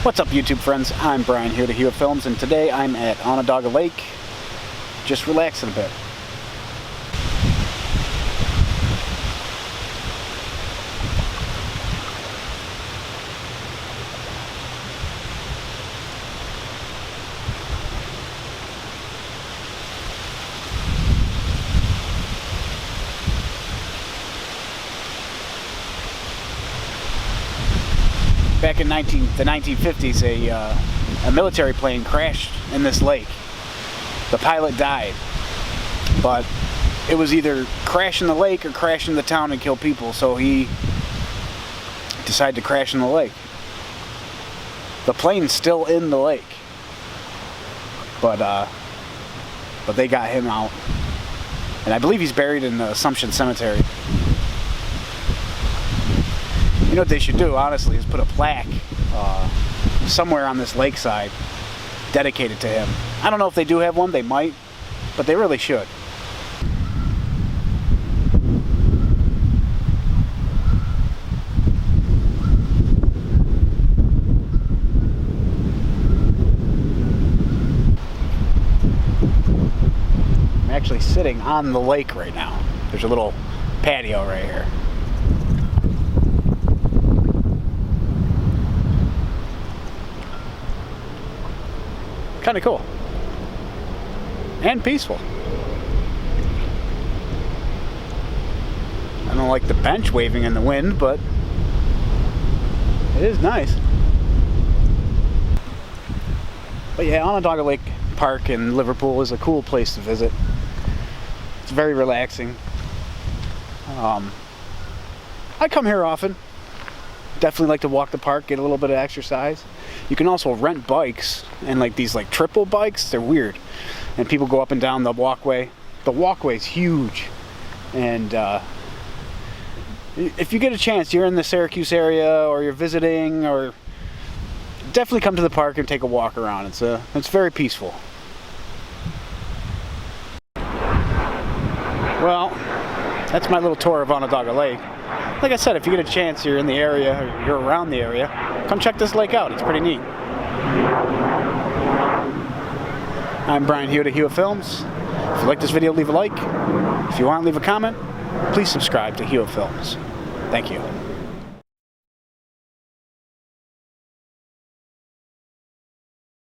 What's up, YouTube friends? I'm Brian here to Hewitt Films, and today I'm at Onondaga Lake, just relaxing a bit. Back in the 1950s, a military plane crashed in this lake. The pilot died, but it was either crash in the lake or crash in the town and kill people, so he decided to crash in the lake. The plane's still in the lake, but they got him out, and I believe he's buried in the Assumption Cemetery. You know what they should do, honestly, is put a plaque somewhere on this lakeside dedicated to him. I don't know if they do have one, they might, but they really should. I'm actually sitting on the lake right now. There's a little patio right here. Kind of cool and peaceful. I don't like the bench waving in the wind, but it is nice. But yeah, Onondaga Lake Park in Liverpool is a cool place to visit. It's very relaxing. I come here often. Definitely like to walk the park, get a little bit of exercise. You can also rent bikes, and like these triple bikes, they're weird. And people go up and down the walkway. The walkway's huge. And if you get a chance, you're in the Syracuse area or you're visiting, or definitely come to the park and take a walk around. It's very peaceful. Well, that's my little tour of Onondaga Lake. Like I said, if you get a chance, you're in the area, or you're around the area, come check this lake out. It's pretty neat. I'm Brian Hewitt at Hewitt Films. If you like this video, leave a like. If you want, leave a comment. Please subscribe to Hewitt Films. Thank you.